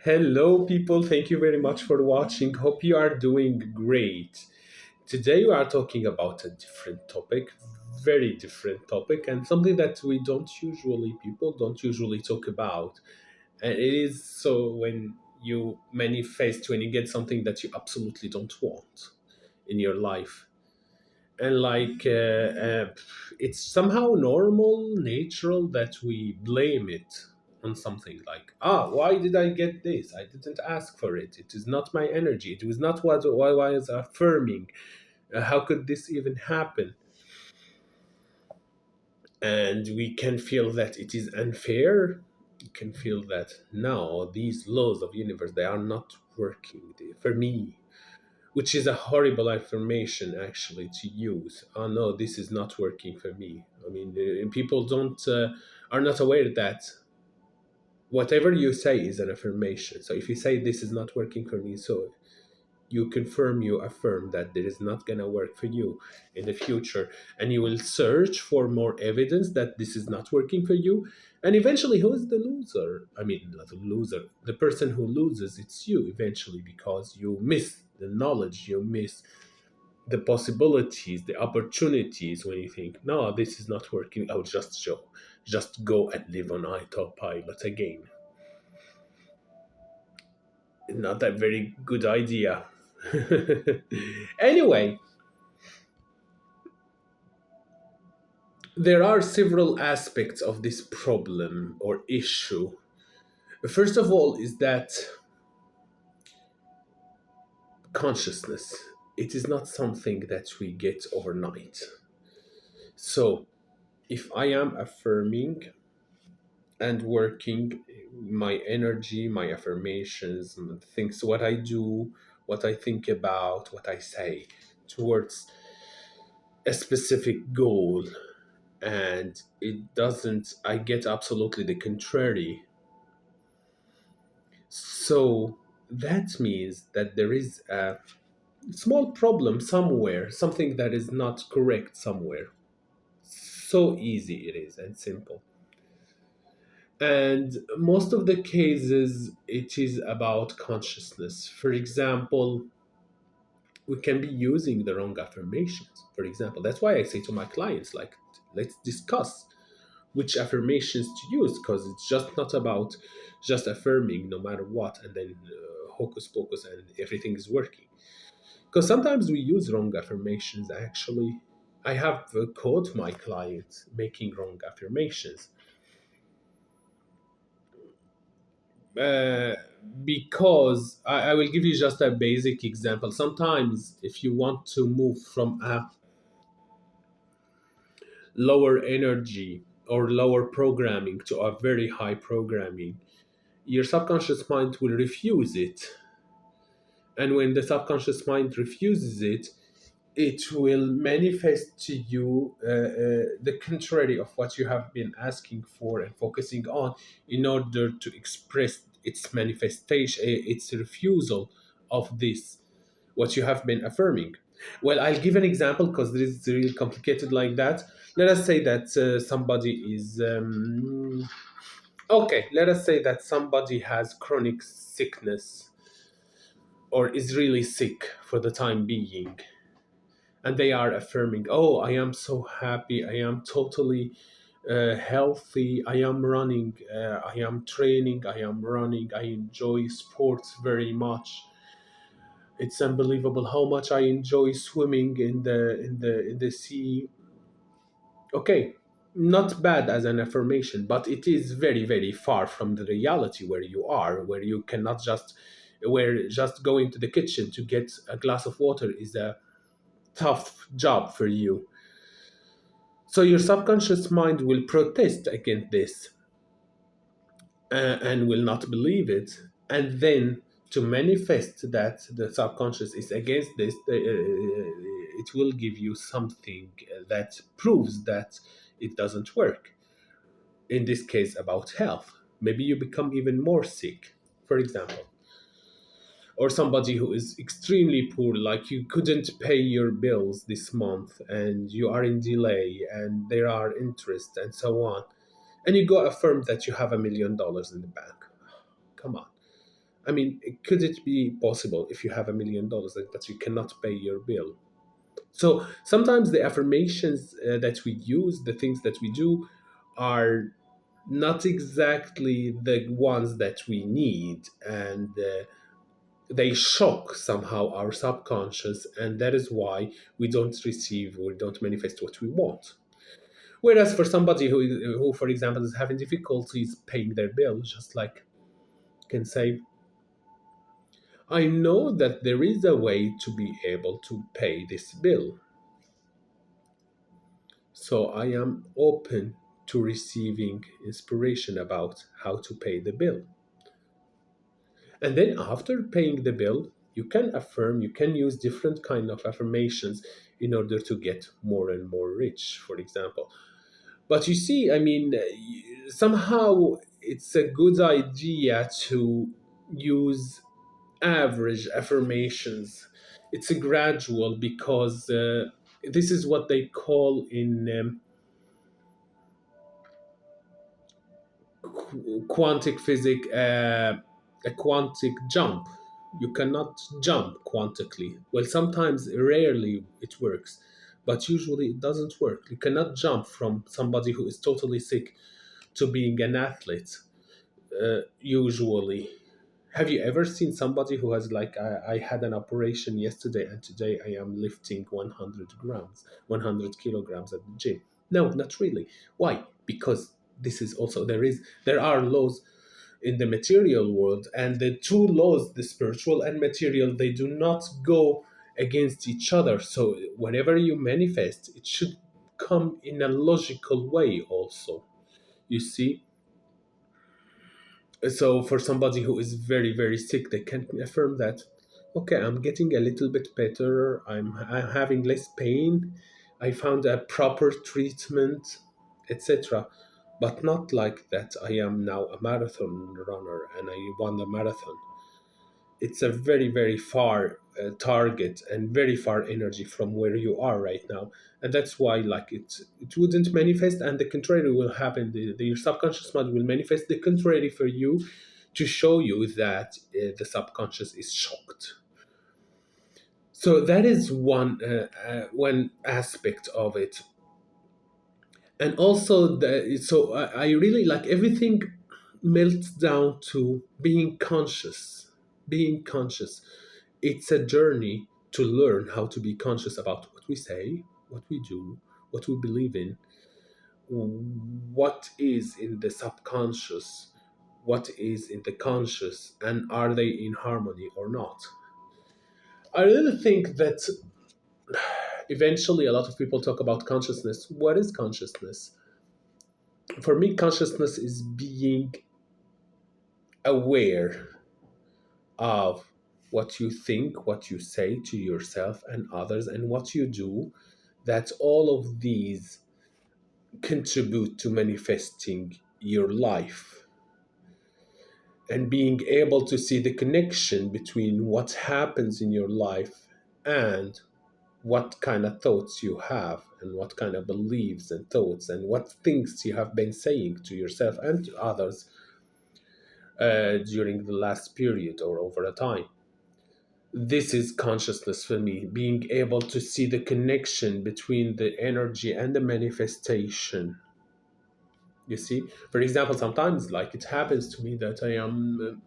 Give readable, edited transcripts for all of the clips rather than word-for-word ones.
Hello, people. Thank you very much for watching. Hope you are doing great. Today, we are talking about a different topic, very different topic, and something that people don't usually talk about. And it is so when you manifest, when you get something that you absolutely don't want in your life. And it's somehow normal, natural that we blame it on something like, why did I get this? I didn't ask for it. It is not my energy. It was not what I was affirming. How could this even happen? And we can feel that it is unfair. You can feel that no, these laws of universe, they are not working for me, which is a horrible affirmation actually to use. Oh no, this is not working for me. I mean, people don't are not aware that whatever you say is an affirmation. So if you say this is not working for me, so you affirm that there is not going to work for you in the future, and you will search for more evidence that this is not working for you. And eventually, who is the loser? I mean, not the loser, the person who loses, it's you eventually, because you miss the knowledge, you miss the possibilities, the opportunities. When you think, no, this is not working, I'll just go and live on autopilot again. Not a very good idea. Anyway, there are several aspects of this problem or issue. First of all, is that consciousness. It is not something that we get overnight. So, if I am affirming and working my energy, my affirmations, things, what I do, what I think about, what I say towards a specific goal, and it doesn't, I get absolutely the contrary. So that means that there is a small problem somewhere, something that is not correct somewhere. So easy it is and simple. And most of the cases, it is about consciousness. For example, we can be using the wrong affirmations. For example, that's why I say to my clients, like, let's discuss which affirmations to use, because it's just not about just affirming no matter what and then hocus pocus and everything is working. Because sometimes we use wrong affirmations actually. I have caught my clients making wrong affirmations uh, because I will give you just a basic example. Sometimes if you want to move from a lower energy or lower programming to a very high programming, your subconscious mind will refuse it. And when the subconscious mind refuses it, it will manifest to you the contrary of what you have been asking for and focusing on, in order to express its manifestation, its refusal of this, what you have been affirming. Well, I'll give an example because this is really complicated like that. Let us say that somebody is okay, let us say that somebody has chronic sickness or is really sick for the time being, and they are affirming, oh, I am so happy, I am totally healthy, I am running, I am training, I am running, I enjoy sports very much. It's unbelievable how much I enjoy swimming in the sea. Okay, not bad as an affirmation, but it is very, very far from the reality where you are, where you cannot just, where just going to the kitchen to get a glass of water is a tough job for you. So your subconscious mind will protest against this and will not believe it. And then to manifest that the subconscious is against this, it will give you something that proves that it doesn't work. In this case, about health. Maybe you become even more sick, for example. Or somebody who is extremely poor, like you couldn't pay your bills this month and you are in delay and there are interest and so on, and you go affirm that you have $1 million in the bank. Come on. I mean, could it be possible if you have $1 million that you cannot pay your bill? So sometimes the affirmations that we use, the things that we do, are not exactly the ones that we need, and they shock somehow our subconscious, and that is why we don't receive or don't manifest what we want. Whereas for somebody who for example, is having difficulties paying their bill, just like can say, I know that there is a way to be able to pay this bill. So I am open to receiving inspiration about how to pay the bill. And then after paying the bill, you can affirm, you can use different kind of affirmations in order to get more and more rich, for example. But you see, I mean, somehow it's a good idea to use average affirmations. It's a gradual because this is what they call in quantic physics a quantic jump. You cannot jump quantically. Well, sometimes, rarely, it works, but usually it doesn't work. You cannot jump from somebody who is totally sick to being an athlete, usually. Have you ever seen somebody who has, like, I had an operation yesterday and today I am lifting 100 grams, 100 kilograms at the gym? No, not really. Why? Because this is also, there are laws in the material world, and the two laws, the spiritual and material, they do not go against each other. So whenever you manifest, it should come in a logical way also. You see, so for somebody who is very very sick, they can affirm that, okay, I'm getting a little bit better, I'm having less pain, I found a proper treatment, etc. But not like that I am now a marathon runner and I won the marathon. It's a very very far target and very far energy from where you are right now, and that's why, like, it wouldn't manifest, and the contrary will happen. Your subconscious mind will manifest the contrary for you, to show you that the subconscious is shocked. So that is one aspect of it. And also so I really like everything melts down to being conscious. Being conscious, it's a journey to learn how to be conscious about what we say, what we do, what we believe in, what is in the subconscious, what is in the conscious, and are they in harmony or not. I really think that eventually a lot of people talk about consciousness. What is consciousness? For me, consciousness is being aware of what you think, what you say to yourself and others, and what you do, that all of these contribute to manifesting your life. And being able to see the connection between what happens in your life and what kind of thoughts you have, and what kind of beliefs and thoughts, and what things you have been saying to yourself and to others during the last period or over a time. This is consciousness for me, being able to see the connection between the energy and the manifestation. You see, for example, sometimes, like, it happens to me that I am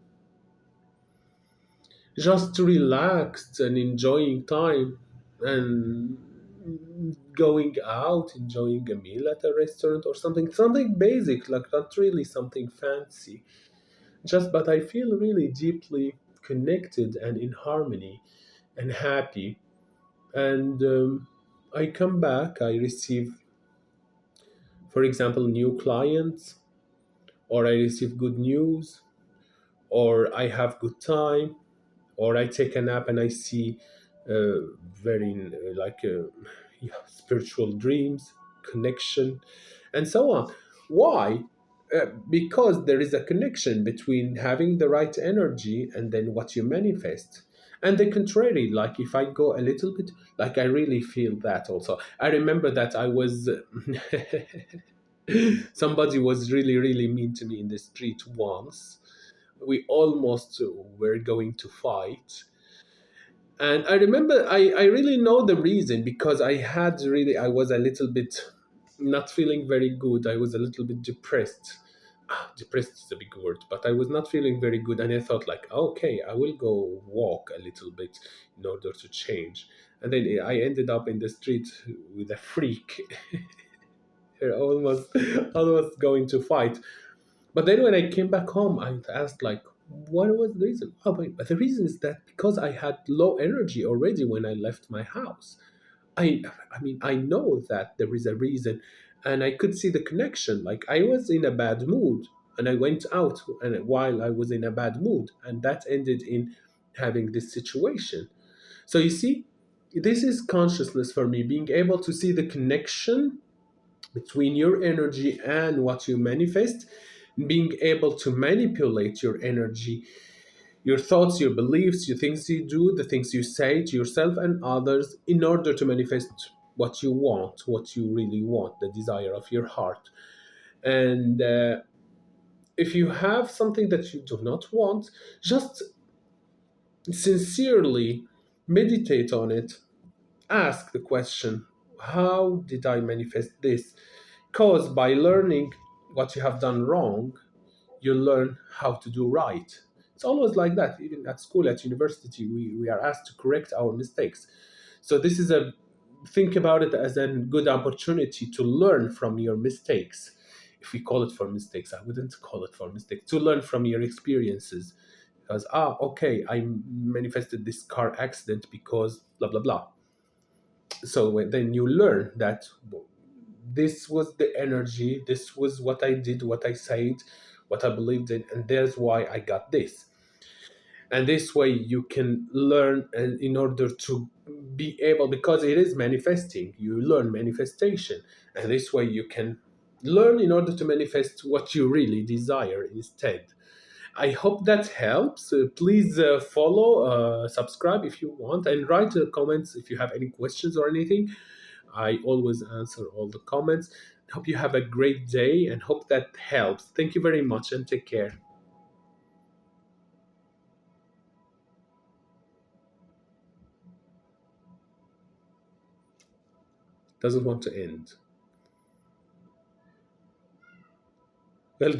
just relaxed and enjoying time and going out, enjoying a meal at a restaurant or something basic, like not really something fancy. Just, but I feel really deeply connected and in harmony and happy. And I come back, I receive, for example, new clients, or I receive good news, or I have good time, or I take a nap and I see very yeah, spiritual dreams, connection, and so on. Why? Because there is a connection between having the right energy and then what you manifest. And the contrary, like if I go a little bit, like I really feel that also. I remember that I was, somebody was really, really mean to me in the street once. We almost were going to fight. And I remember I really know the reason, because I was a little bit not feeling very good. I was a little bit depressed. Depressed is a big word, but I was not feeling very good. And I thought, like, okay, I will go walk a little bit in order to change. And then I ended up in the street with a freak, almost, almost going to fight. But then when I came back home, I asked, like, what was the reason? Oh, wait, but the reason is that because I had low energy already when I left my house. I, I mean, I know that there is a reason, and I could see the connection. Like, I was in a bad mood, and I went out, and while I was in a bad mood, and that ended in having this situation. So you see, this is consciousness for me, being able to see the connection between your energy and what you manifest, being able to manipulate your energy, your thoughts, your beliefs, your things you do, the things you say to yourself and others in order to manifest what you want, what you really want, the desire of your heart. And if you have something that you do not want, just sincerely meditate on it. Ask the question, how did I manifest this? Because by learning what you have done wrong, you learn how to do right. It's always like that. Even at school, at university, we are asked to correct our mistakes. So this is a think about it as a good opportunity to learn from your mistakes. If we call it for mistakes, I wouldn't call it for mistakes. To learn from your experiences, because okay, I manifested this car accident because blah blah blah. So then you learn that this was the energy, this was what I did, what I said, what I believed in, and that's why I got this. And this way you can learn, and in order to be able, because it is manifesting, you learn manifestation, and this way you can learn in order to manifest what you really desire instead. I hope that helps. Please follow, subscribe if you want, and write comments if you have any questions or anything. I always answer all the comments. Hope you have a great day and hope that helps. Thank you very much and take care. Doesn't want to end.